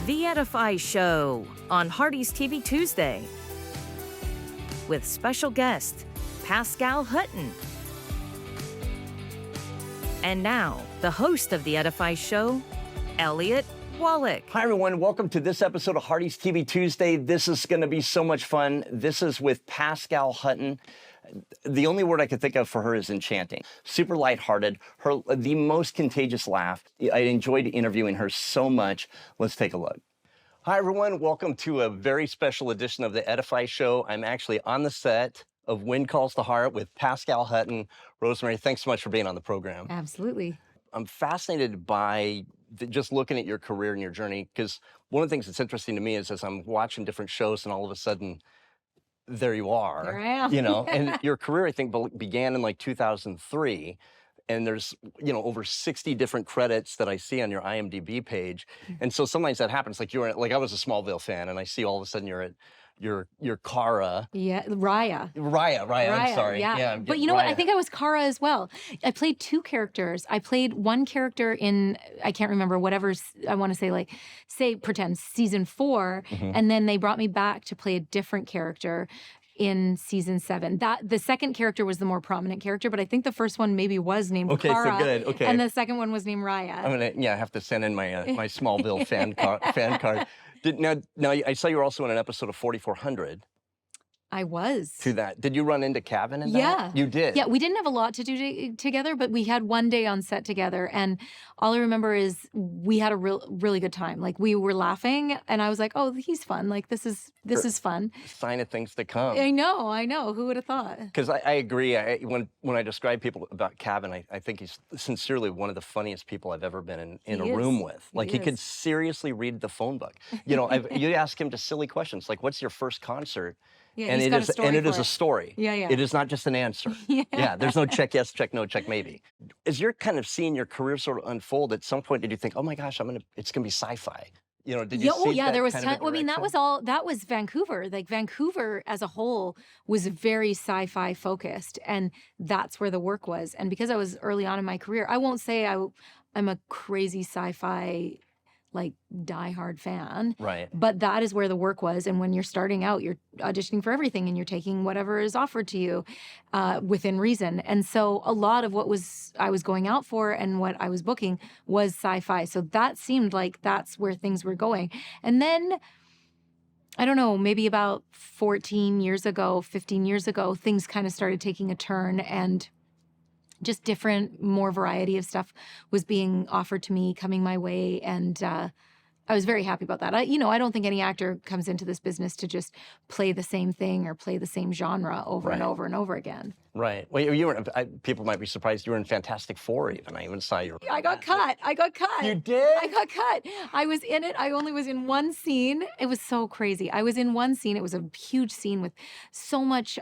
The Edify Show on Hearties TV Tuesday with special guest Pascale Hutton. And now, the host of The Edify Show, Elliot Wallach. Hi, everyone. Welcome to this episode of Hearties TV Tuesday. This is going to be so much fun. This is with Pascale Hutton. The only word I could think of for her is enchanting. Super lighthearted. The most contagious laugh. I enjoyed interviewing her so much. Let's take a look. Hi, everyone. Welcome to a very special edition of the Edify Show. I'm actually on the set of Wind Calls the Heart with Pascale Hutton. Rosemary, thanks so much for being on the program. Absolutely. I'm fascinated by just looking at your career and your journey, because one of the things that's interesting to me is as I'm watching different shows and all of a sudden, there you are. There I am. You know, and your career, I think, began in like 2003. And there's, over 60 different credits that I see on your IMDb page. And so sometimes that happens. Like I was a Smallville fan, and I see all of a sudden you're at your Kara. Yeah, Raya. I'm sorry. Yeah. But you know what? I think I was Kara as well. I played two characters. I played one character in, I can't remember, whatever, I want to say, pretend, season 4. Mm-hmm. And then they brought me back to play a different character in season 7. The second character was the more prominent character, but I think the first one maybe was named Kara. Okay, so good. Okay. And the second one was named Raya. I'm gonna have to send in my my Smallville fan card. Now I saw you were also in an episode of 4400. I was. To that. Did you run into Kavan in that? Yeah. You did? Yeah, we didn't have a lot to do together, but we had one day on set together. And all I remember is we had a really good time. Like, we were laughing, and I was like, oh, he's fun. Like, this is fun. Sign of things to come. I know. Who would have thought? Because I agree. When I describe people about Kavan, I think he's sincerely one of the funniest people I've ever been in a room with. Like, he could seriously read the phone book. You ask him just silly questions, like, what's your first concert? Yeah, and it is a story. Yeah. It is not just an answer. Yeah. There's no check yes, check no, check maybe. As you're kind of seeing your career sort of unfold, at some point did you think, oh my gosh, it's gonna be sci-fi? Did you see that there was kind of a I mean, that was Vancouver. Like, Vancouver as a whole was very sci-fi focused, and that's where the work was. And because I was early on in my career, I won't say I'm a crazy sci-fi like diehard fan. Right. But that is where the work was. And when you're starting out, you're auditioning for everything and you're taking whatever is offered to you within reason. And so a lot of what I was going out for and what I was booking was sci-fi. So that seemed like that's where things were going. And then, I don't know, maybe about 15 years ago, things kind of started taking a turn, and just more variety of stuff was being offered to me, coming my way, and I was very happy about that. I don't think any actor comes into this business to just play the same thing or play the same genre over and over and over again. Right. Well, people might be surprised you were in Fantastic Four even. I even saw you. I got cut. You did? I got cut. I was in it. I only was in one scene. It was so crazy. I was in one scene. It was a huge scene with so much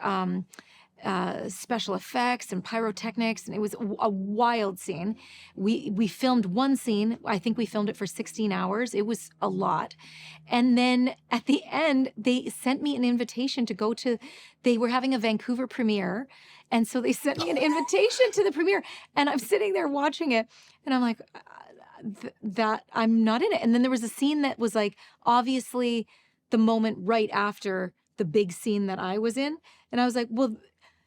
special effects and pyrotechnics, and it was a wild scene. We filmed one scene. I think we filmed it for 16 hours. It was a lot. And then at the end, they sent me an invitation to go to, they were having a Vancouver premiere, and so they sent me an invitation to the premiere, and I'm sitting there watching it, and I'm like, that I'm not in it. And then there was a scene that was like, obviously the moment right after the big scene that I was in, and I was like, well,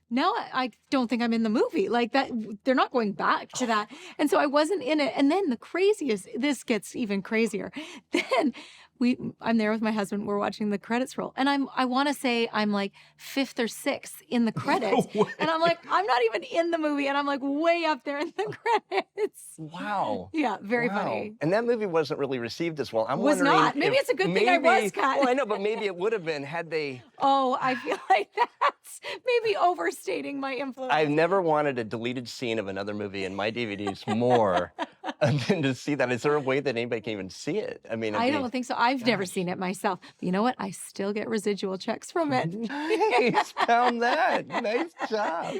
now I don't think I'm in the movie. Like, that, they're not going back to that. And so I wasn't in it. And then this gets even crazier. Then I'm there with my husband. We're watching the credits roll. And I want to say I'm like 5th or 6th in the credits. No way. And I'm like, I'm not even in the movie. And I'm like way up there in the credits. Wow. Yeah, very funny. And that movie wasn't really received as well. Was not. Maybe it's a good thing I was cut. Well, I know, but maybe it would have been had they... Oh, I feel like that's maybe overstating my influence. I've never wanted a deleted scene of another movie in my DVDs more than to see that. Is there a way that anybody can even see it? I mean, I don't think so. I've never seen it myself. But you know what? I still get residual checks from it. Nice. Found that. Nice job.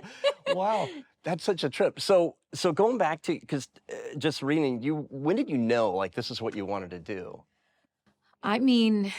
Wow. That's such a trip. So going back to, because just reading you, when did you know, like, this is what you wanted to do? I mean,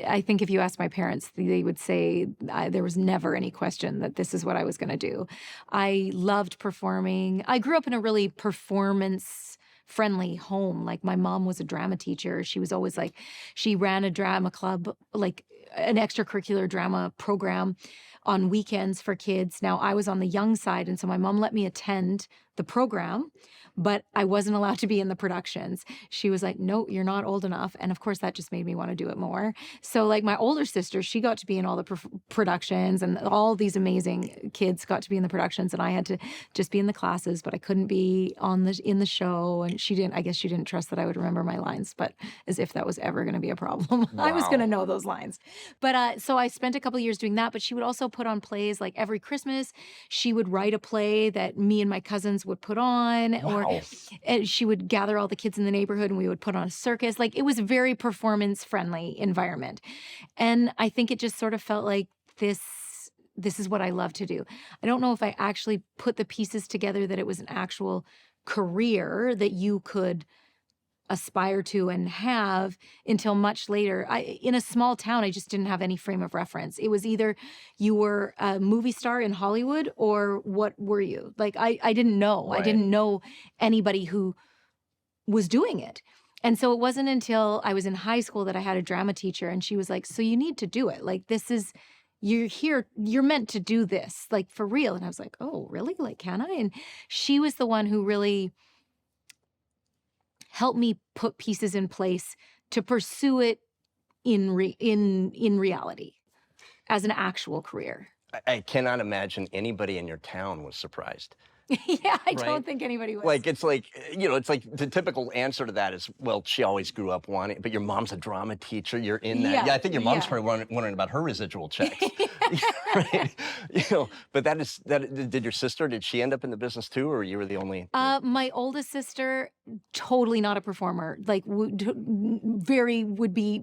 I think if you asked my parents, they would say there was never any question that this is what I was going to do. I loved performing. I grew up in a really performance friendly home. Like my mom was a drama teacher. She was always like, she ran a drama club, like an extracurricular drama program on weekends for kids. Now I was on the young side, and so my mom let me attend the program, but I wasn't allowed to be in the productions. She was like, no, you're not old enough. And of course, that just made me want to do it more. So like my older sister, she got to be in all the productions, and all these amazing kids got to be in the productions, and I had to just be in the classes, but I couldn't be in the show. And I guess she didn't trust that I would remember my lines, but as if that was ever going to be a problem. I was going to know those lines. But so I spent a couple of years doing that, but she would also put on plays. Like every Christmas, she would write a play that me and my cousins would put on, or and she would gather all the kids in the neighborhood and we would put on a circus. Like it was a very performance friendly environment. And I think it just sort of felt like this is what I love to do. I don't know if I actually put the pieces together that it was an actual career that you could aspire to and have until much later. In a small town, I just didn't have any frame of reference. It was either you were a movie star in Hollywood, or what were you? Like I didn't know. Right. I didn't know anybody who was doing it. And so it wasn't until I was in high school that I had a drama teacher, and she was like, so you need to do it. Like you're here, you're meant to do this, like for real. And I was like, oh, really? Like, can I? And she was the one who really help me put pieces in place to pursue it in reality as an actual career. I cannot imagine anybody in your town was surprised. Yeah, I don't think anybody was. Like, it's like, it's like the typical answer to that is, well, she always grew up wanting, but your mom's a drama teacher, you're in that. Yeah, I think your mom's probably wondering about her residual checks. Right? But did she end up in the business too, or you were the only? My oldest sister, totally not a performer, like would be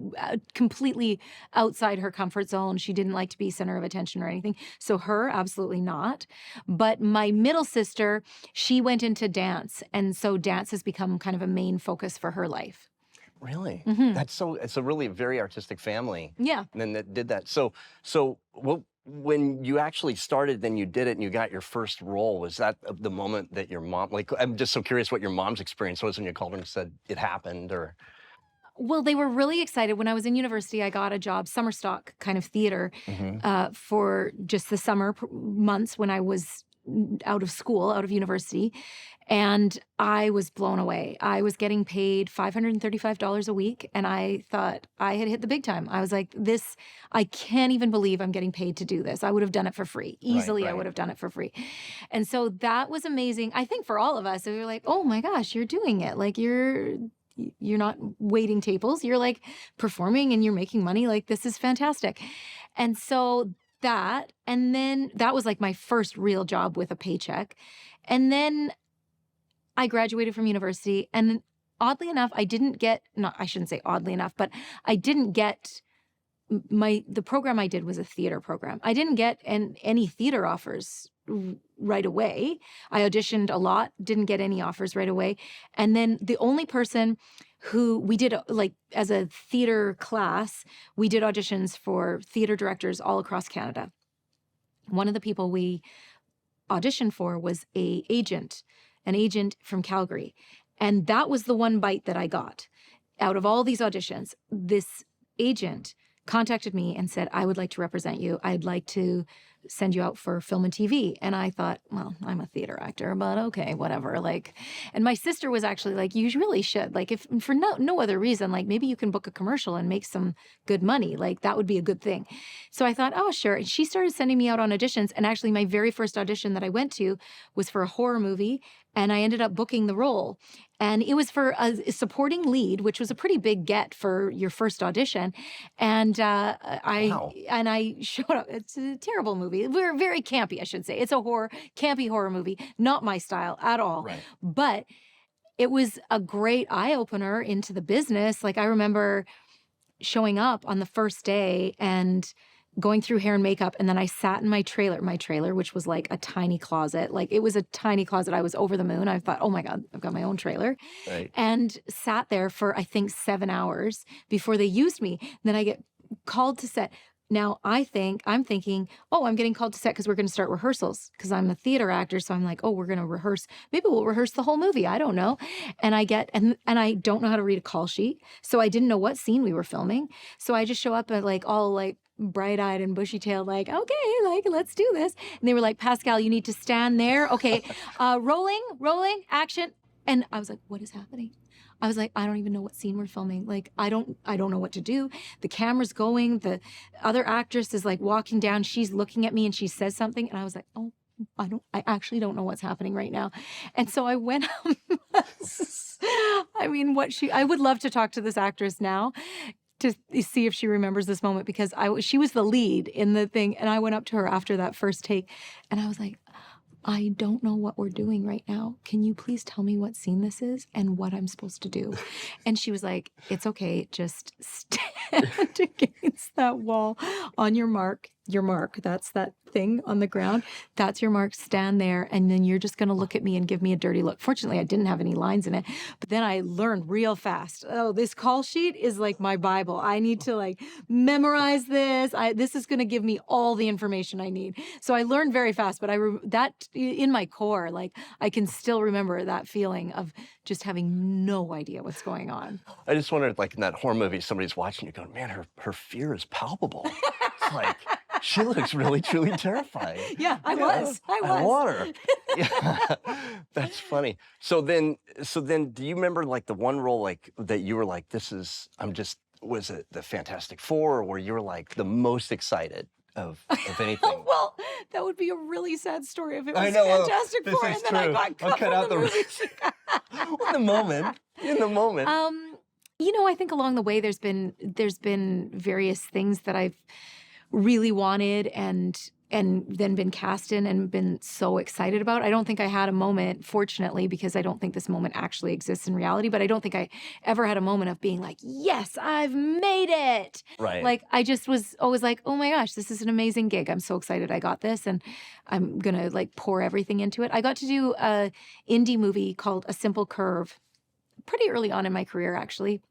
completely outside her comfort zone. She didn't like to be center of attention or anything. So her, absolutely not. But my middle sister, she went into dance, and so dance has become kind of a main focus for her life. Really? Mm-hmm. It's a really very artistic family. Yeah. And then that did that. So when you actually started, then you did it and you got your first role, was that the moment that your mom, like, I'm just so curious what your mom's experience was when you called her and said it happened, or? Well, they were really excited. When I was in university, I got a job, summer stock kind of theater, for just the summer months when I was out of university. And I was blown away. I was getting paid $535 a week. And I thought I had hit the big time. I was like, I can't even believe I'm getting paid to do this. I would have done it for free. Easily, right. I would have done it for free. And so that was amazing. I think for all of us, we were like, oh my gosh, you're doing it. Like you're not waiting tables. You're like performing and you're making money. Like, this is fantastic. And so and then that was like my first real job with a paycheck. And then I graduated from university, and oddly enough, I shouldn't say oddly enough, but I didn't get the program I did was a theater program. I didn't get any theater offers right away. I auditioned a lot, didn't get any offers right away. And then the only person who we did, like, as a theater class, we did auditions for theater directors all across Canada. One of the people we auditioned for was an agent from Calgary. And that was the one bite that I got. Out of all these auditions, this agent contacted me and said, I would like to represent you. I'd like to send you out for film and TV. And I thought, well, I'm a theater actor, but okay, whatever. Like, and my sister was actually like, you really should. Like, if for no other reason, like maybe you can book a commercial and make some good money. Like, that would be a good thing. So I thought, oh, sure. And she started sending me out on auditions. And actually my very first audition that I went to was for a horror movie. And I ended up booking the role. And it was for a supporting lead, which was a pretty big get for your first audition. And I showed up. It's a terrible movie. We're very campy, I should say. It's a campy horror movie. Not my style at all. Right. But it was a great eye-opener into the business. Like, I remember showing up on the first day and going through hair and makeup, and then I sat in my trailer, which was like a tiny closet. Like, it was a tiny closet. I was over the moon. I thought, oh my God, I've got my own trailer. Right. And sat there for, I think, 7 hours before they used me. Then I get called to set. Now I'm thinking, oh, I'm getting called to set because we're going to start rehearsals because I'm a theater actor. So I'm like, oh, we're going to rehearse. Maybe we'll rehearse the whole movie. I don't know. And I don't know how to read a call sheet. So I didn't know what scene we were filming. So I just show up at like all like bright-eyed and bushy-tailed, like, okay, like, let's do this. And they were like, Pascale, you need to stand there. Okay, rolling, action. And I was like, what is happening? I was like, I don't even know what scene we're filming. Like, I don't know what to do. The camera's going. The other actress is like walking down. She's looking at me and she says something. And I was like, oh, I actually don't know what's happening right now. And so I went, I mean, I would love to talk to this actress now to see if she remembers this moment, because she was the lead in the thing. And I went up to her after that first take and I was like, I don't know what we're doing right now. Can you please tell me what scene this is and what I'm supposed to do? And she was like, it's okay. Just stand against that wall on your mark. That's that thing on the ground. That's your mark. Stand there. And then you're just going to look at me and give me a dirty look. Fortunately, I didn't have any lines in it. But then I learned real fast. Oh, this call sheet is like my Bible. I need to like memorize this. This is going to give me all the information I need. So I learned very fast. But that in my core, like I can still remember that feeling of just having no idea what's going on. I just wondered, like in that horror movie, somebody's watching you going, man, her fear is palpable. It's like, she looks really, truly terrifying. Yeah, I was. I want her. Yeah, that's funny. So then, do you remember like the one role like that you were like, was it the Fantastic Four, or where you were like the most excited of anything? Well, that would be a really sad story if it was I know, Fantastic Four and then I got cut out from the movie. In the moment. You know, I think along the way there's been various things that I've really wanted and then been cast in and been so excited about. I don't think I had a moment, fortunately, because I don't think this moment actually exists in reality, but I don't think I ever had a moment of being like, yes, I've made it. Right. Like, I just was always like, oh my gosh, this is an amazing gig. I'm so excited I got this and I'm going to like pour everything into it. I got to do a indie movie called A Simple Curve pretty early on in my career, actually.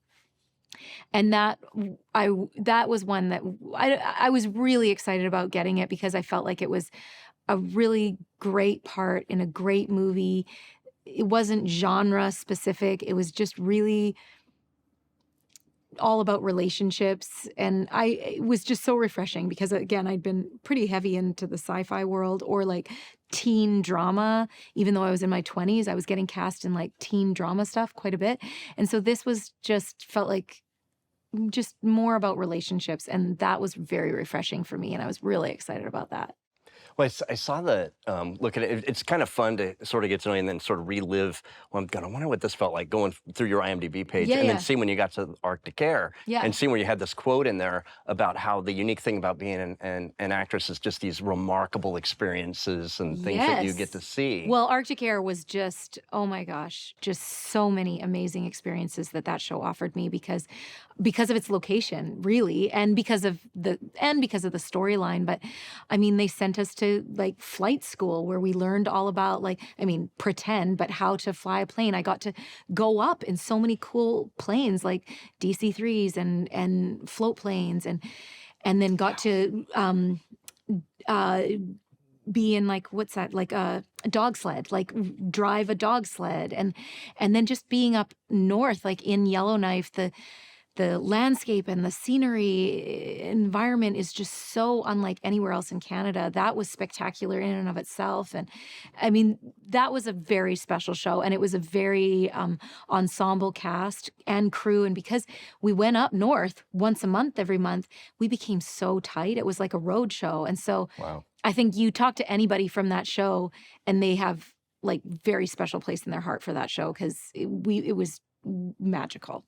And that was one that I was really excited about getting it because I felt like it was a really great part in a great movie. It wasn't genre specific. It was just really all about relationships. And it was just so refreshing because, again, I'd been pretty heavy into the sci-fi world or like teen drama. Even though I was in my 20s, I was getting cast in like teen drama stuff quite a bit. And so this was felt like just more about relationships. And that was very refreshing for me. And I was really excited about that. Well, I saw the look at it. It's kind of fun to sort of get to know you and then sort of relive. Well, I'm going, I wonder what this felt like going through your IMDb page and then see when you got to Arctic Air and see where you had this quote in there about how the unique thing about being an actress is just these remarkable experiences and things that you get to see. Well, Arctic Air was just, oh my gosh, just so many amazing experiences that show offered me because of its location, really, and because of the storyline. But I mean, they sent us to like flight school where we learned all about but how to fly a plane. I got to go up in so many cool planes like DC-3s and float planes and then got to be in like, what's that, like a dog sled, like drive a dog sled and then just being up north, like in Yellowknife, the landscape and the scenery environment is just so unlike anywhere else in Canada. That was spectacular in and of itself. And I mean, that was a very special show. And it was a very ensemble cast and crew. And because we went up north once a month, every month, we became so tight. It was like a road show. And so I think you talk to anybody from that show and they have like very special place in their heart for that show because it was magical.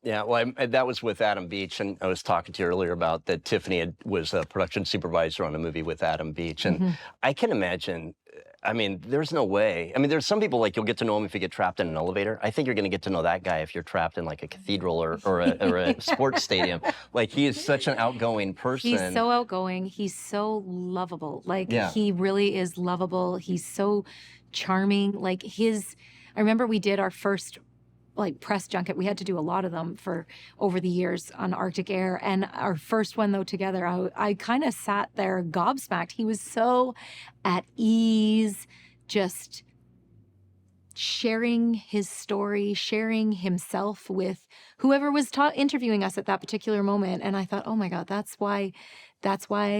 Yeah, well, that was with Adam Beach, and I was talking to you earlier about that Tiffany was a production supervisor on a movie with Adam Beach, and I can imagine, I mean, there's no way. I mean, there's some people, like, you'll get to know him if you get trapped in an elevator. I think you're going to get to know that guy if you're trapped in, like, a cathedral or a sports stadium. Like, he is such an outgoing person. He's so outgoing. He's so lovable. Like, he really is lovable. He's so charming. Like, I remember we did our first like press junket. We had to do a lot of them for over the years on Arctic Air. And our first one though together, I kind of sat there gobsmacked. He was so at ease, just sharing his story, sharing himself with whoever was interviewing us at that particular moment. And I thought, oh my God, that's why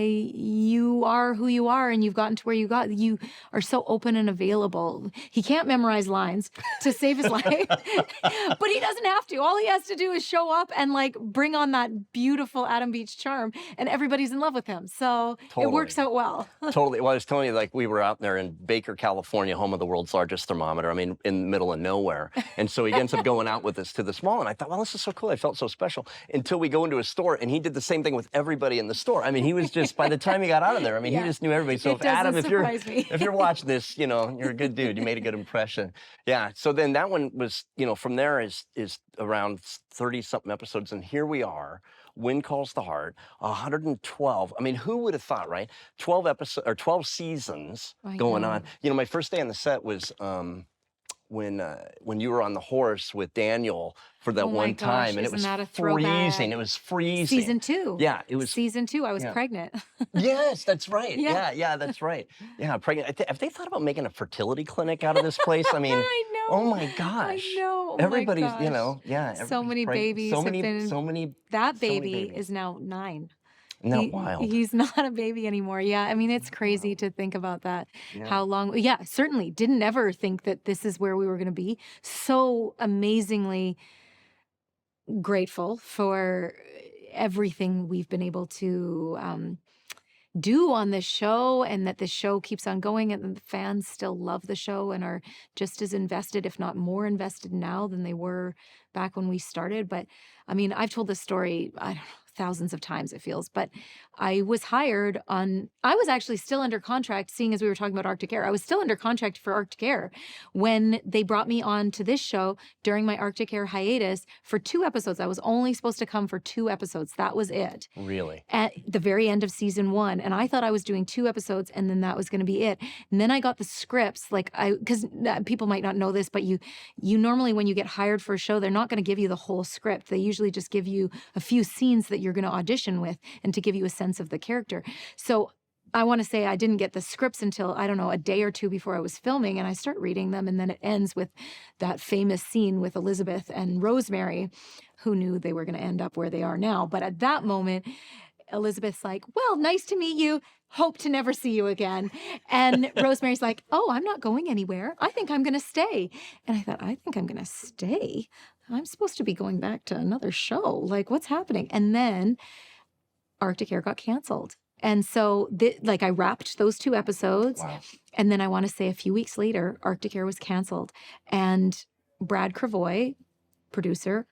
you are who you are, and you've gotten to where you got. You are so open and available. He can't memorize lines to save his life, but he doesn't have to. All he has to do is show up and like bring on that beautiful Adam Beach charm, and everybody's in love with him. So It works out well. Totally. Well, I was telling you, like, we were out there in Baker, California, home of the world's largest thermometer. I mean, in the middle of nowhere. And so he ends up going out with us to this mall, and I thought, well, this is so cool. I felt so special until we go into a store, and he did the same thing with everybody in the store. I mean, he was just, by the time he got out of there, I mean, he just knew everybody. So if you're watching this, you know, you're a good dude. You made a good impression. Yeah. So then that one was, you know, from there is around 30-something episodes, and here we are. Wind Calls the Heart, 112. I mean, who would have thought, right? 12 episodes or 12 seasons going on. You know, my first day on the set was when you were on the horse with Daniel for that one time, and it was freezing. It was freezing. Season 2. Yeah, it was season 2. I was pregnant. Yes, that's right. Yeah, that's right. Yeah, pregnant. Have they thought about making a fertility clinic out of this place? I mean, I know. Oh my gosh. I know. Oh everybody's, my gosh. you know, So many babies. So many. That baby is now 9. Not wild. He's not a baby anymore. Yeah, I mean, it's crazy to think about that. Yeah. How long? Yeah, certainly didn't ever think that this is where we were going to be. So amazingly grateful for everything we've been able to do on this show, and that the show keeps on going, and the fans still love the show and are just as invested, if not more invested now than they were back when we started. But I mean, I've told this story, I don't know, thousands of times it feels, but I was actually still under contract, seeing as we were talking about Arctic Air, I was still under contract for Arctic Air when they brought me on to this show during my Arctic Air hiatus for 2 episodes. I was only supposed to come for 2 episodes. That was it. Really? At the very end of season 1. And I thought I was doing 2 episodes and then that was going to be it. And then I got the scripts, because people might not know this, but you normally, when you get hired for a show, they're not going to give you the whole script. They usually just give you a few scenes that you're going to audition with and to give you a sense of the character. So I want to say I didn't get the scripts until, I don't know, a day or 2 before I was filming, and I start reading them, and then it ends with that famous scene with Elizabeth and Rosemary, who knew they were going to end up where they are now. But at that moment, Elizabeth's like, well, nice to meet you. Hope to never see you again. And Rosemary's like, oh, I'm not going anywhere. I think I'm going to stay. And I thought, I think I'm going to stay? I'm supposed to be going back to another show. Like, what's happening? And then Arctic Air got canceled. And so I wrapped those 2 episodes. Wow. And then I want to say a few weeks later, Arctic Air was canceled. And Brad Cravoy, producer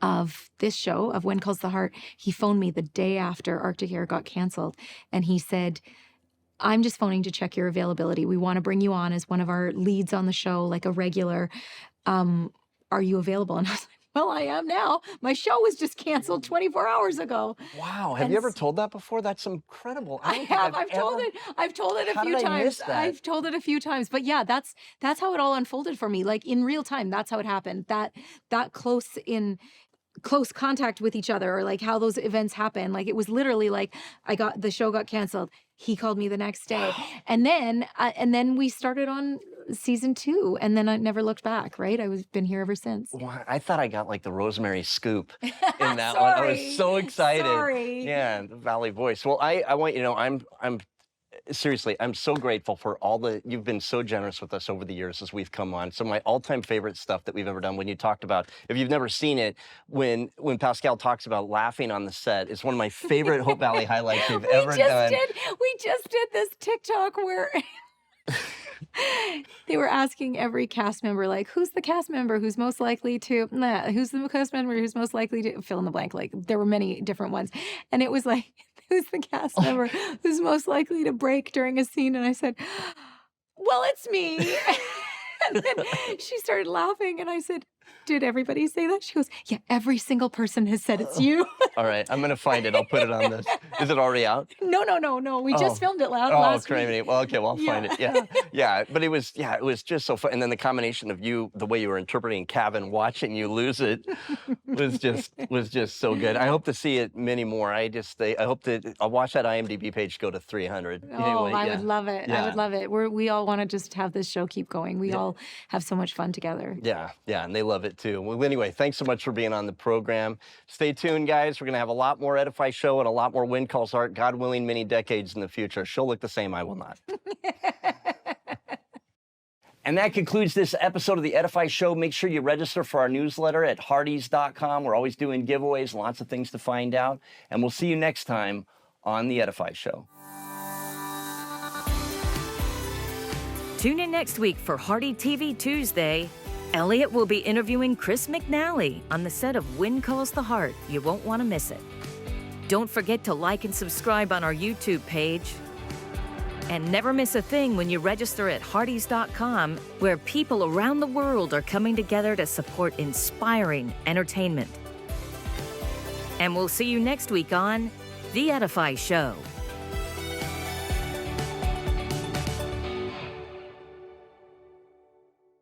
of this show, of Wind Calls the Heart, he phoned me the day after Arctic Air got canceled. And he said, I'm just phoning to check your availability. We want to bring you on as one of our leads on the show, like a regular. Are you available? And I was like, well, I am now. My show was just canceled 24 hours ago. Wow. Have you ever told that before? That's incredible. I have. I've told it a few times. I've told it a few times. But yeah, that's how it all unfolded for me. Like in real time, that's how it happened. That close contact with each other, or like how those events happen. Like it was literally like the show got canceled. He called me the next day. Wow. And then we started on season 2, and then I never looked back, right? I've been here ever since. Well, I thought I got like the Rosemary scoop in that one. I was so excited. Sorry. Yeah, the Valley Voice. Well, I want you to know, I'm seriously, I'm so grateful for you've been so generous with us over the years as we've come on. Some of my all-time favorite stuff that we've ever done, when you talked about, if you've never seen it, when Pascale talks about laughing on the set, it's one of my favorite Hope Valley highlights we've ever done. We just did this TikTok where they were asking every cast member, like, who's the cast member who's most likely to, who's the cast member who's most likely to fill in the blank. Like, there were many different ones. And it was like, who's the cast member who's most likely to break during a scene? And I said, well, it's me. And then she started laughing, and I said, did everybody say that? She goes, yeah, every single person has said it's you. All right, I'm going to find it. I'll put it on this. Is it already out? No. We just filmed it last week. Crazy. Well, okay, well, I'll find it. Yeah. But it was just so fun. And then the combination of you, the way you were interpreting Kavan, watching you lose it was just so good. I hope to see it many more. I hope that I'll watch that IMDb page go to 300. Oh, I would love it. Yeah. I would love it. We all want to just have this show keep going. We all have so much fun together. Yeah, and they love it too. Well, anyway, thanks so much for being on the program. Stay tuned, guys. We're going to have a lot more Edify show and a lot more Wind Calls Art, God willing, many decades in the future. She'll look the same, I will not. And that concludes this episode of the Edify Show. Make sure you register for our newsletter at hearties.com. We're always doing giveaways, lots of things to find out. And we'll see you next time on the Edify Show. Tune in next week for Hearty TV Tuesday. Elliot will be interviewing Chris McNally on the set of Wind Calls the Heart. You won't want to miss it. Don't forget to like and subscribe on our YouTube page. And never miss a thing when you register at hearties.com, where people around the world are coming together to support inspiring entertainment. And we'll see you next week on The Edify Show.